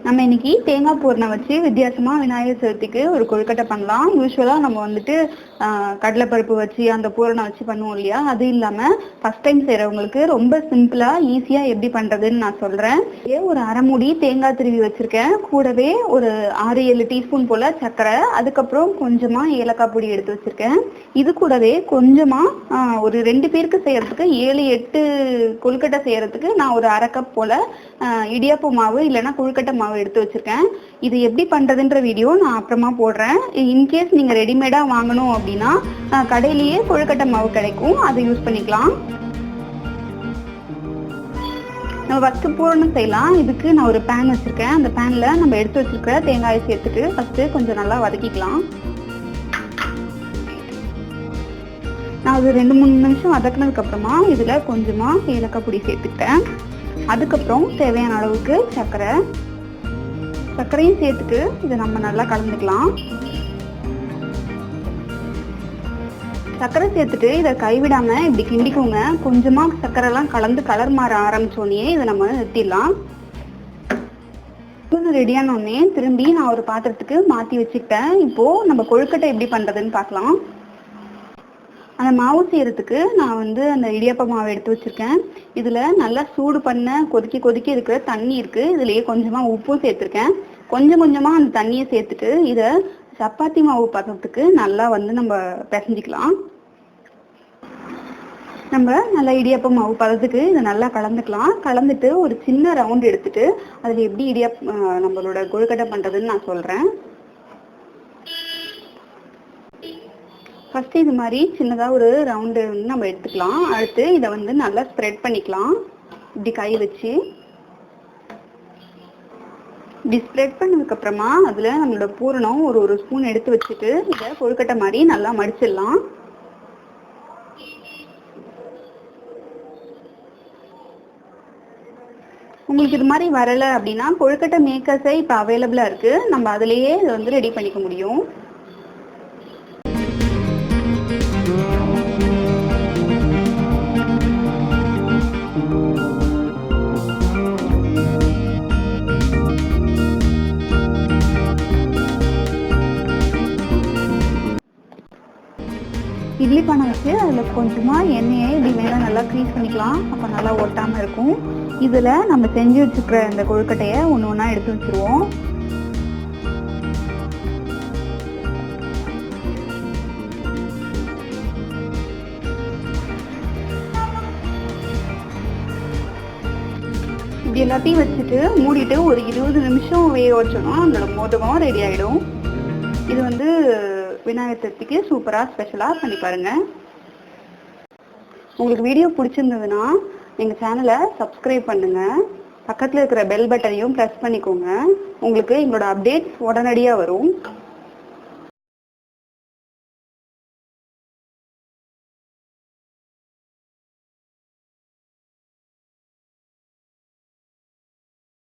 நம்ம இன்னைக்கு தேங்காய் பூரணம் வச்சு வித்தியாசமா விநாயகர் சதுர்த்திக்கு ஒரு கொழுக்கட்டை பண்ணலாம். யூஸ்வலா நம்ம வந்துட்டு கடலைப்பருப்பு வச்சு அந்த பூரணம் வச்சு பண்ணுவோம் இல்லையா, அது இல்லாம ஃபர்ஸ்ட் டைம் செய்யறவங்களுக்கு ரொம்ப சிம்பிளா ஈஸியா எப்படி பண்றதுன்னு நான் சொல்றேன். ஒரு அரை மூடி தேங்காய் திருவி வச்சிருக்கேன். கூடவே ஒரு 6-7 டீஸ்பூன் போல சர்க்கரை, அதுக்கப்புறம் கொஞ்சமா ஏலக்காய் பொடி எடுத்து வச்சிருக்கேன். இது கூடவே கொஞ்சமா ஒரு 2 பேருக்கு செய்யறதுக்கு 7-8 கொழுக்கட்டை செய்யறதுக்கு நான் ஒரு அரை கப் போல இடியாப்பு மாவு இல்லைன்னா கொழுக்கட்டை மாவு எடுத்து வச்சிருக்கேன். இது எப்படி பண்றதுன்ற வீடியோ நான் அப்புறமா போடுறேன். இன்கேஸ் நீங்க ரெடிமேடா வாங்கணும் அப்படின்னா கடையிலேயே கொழுக்கட்டை மாவு கிடைக்கும், அதை யூஸ் பண்ணிக்கலாம். நம்ம ஃபர்ஸ்ட் பூரணம் செய்யலாம். இதுக்கு நான் ஒரு பேன் வச்சிருக்கேன். அந்த பேன்ல நம்ம எடுத்து வச்சிருக்கிற தேங்காயை சேர்த்துட்டு ஃபர்ஸ்ட் கொஞ்சம் நல்லா வதக்கிக்கலாம். நான் ஒரு 2-3 நிமிஷம் வதக்கினதுக்கு அப்புறமா இதுல கொஞ்சமா ஏலக்காய் பொடி சேர்த்துக்கிட்டேன். அதுக்கப்புறம் தேவையான அளவுக்கு சர்க்கரையும் சேர்த்துட்டு இதை நம்ம நல்லா கலந்துக்கலாம். சர்க்கரை சேர்த்துட்டு இதை கைவிடாம இப்படி கிண்டிக்கோங்க. கொஞ்சமா சர்க்கரை எல்லாம் கலந்து கலர் மாற ஆரம்பிச்சோடனே இதை நம்ம நிறுத்திடலாம். ரெடியான உடனே திரும்பி நான் ஒரு பாத்திரத்துக்கு மாத்தி வச்சுக்கிட்டேன். இப்போ நம்ம கொழுக்கட்டை எப்படி பண்றதுன்னு பார்க்கலாம். அந்த மாவு செய்யறதுக்கு நான் அந்த இடியாப்ப மாவு எடுத்து வச்சிருக்கேன். இதுல நல்லா சூடு பண்ண கொதிக்கி இருக்கிற தண்ணி இருக்கு. இதுலயே கொஞ்சமா உப்பும் சேர்த்திருக்கேன். கொஞ்சமா அந்த தண்ணியை சேர்த்துட்டு இதை சப்பாத்தி மாவு பதத்துக்கு நல்லா நம்ம பிசைஞ்சிக்கலாம். நம்ம நல்லா இடியாப்ப மாவு பதத்துக்கு இதை நல்லா கலந்துக்கலாம். கலந்துட்டு ஒரு சின்ன ரவுண்ட் எடுத்துட்டு அதுல எப்படி நம்மளோட கொழுக்கட்டை பண்றதுன்னு நான் சொல்றேன். ஃபர்ஸ்ட் இது மாதிரி சின்னதா ஒரு ரவுண்டு நம்ம எடுத்துக்கலாம். அடுத்து இதை நல்லா ஸ்ப்ரெட் பண்ணிக்கலாம். இப்படி கை வச்சு இப்படி ஸ்ப்ரெட் பண்ணதுக்கு அப்புறமா அதுல நம்மளோட பூரணம் ஒரு ஸ்பூன் எடுத்து வச்சுட்டு இதை கொழுக்கட்டை மாதிரி நல்லா மடிச்சிடலாம். உங்களுக்கு இது மாதிரி வரல அப்படின்னா கொழுக்கட்டை மேக்கர்ஸே இப்போ அவைலபிளா இருக்கு. நம்ம அதுலயே இதை ரெடி பண்ணிக்க முடியும். இட்லி பானை வச்சு அதில் கொஞ்சமா எண்ணெயை இப்படி மேலே நல்லா க்ரீஸ் பண்ணிக்கலாம். அப்போ நல்லா ஒட்டாமல் இருக்கும். இதில் நம்ம செஞ்சு வச்சுக்கிற இந்த கொழுக்கட்டையை ஒன்று எடுத்து வச்சுருவோம். இப்படி எல்லாத்தையும் வச்சுட்டு மூடிட்டு ஒரு 20 நிமிஷம் வேக வச்சோம்னா நம்மளோட மோதகம் ரெடி ஆகிடும். இது விநாயகர் சதுர்த்திக்கு சூப்பராக ஸ்பெஷலாக பண்ணி பாருங்க. உங்களுக்கு வீடியோ பிடிச்சிருந்ததுன்னா எங்கள் சேனலை சப்ஸ்கிரைப் பண்ணுங்க. பக்கத்தில் இருக்கிற பெல் பட்டனையும் ப்ரெஸ் பண்ணிக்கோங்க. உங்களுக்கு எங்களோட அப்டேட்ஸ் உடனடியாக வரும்.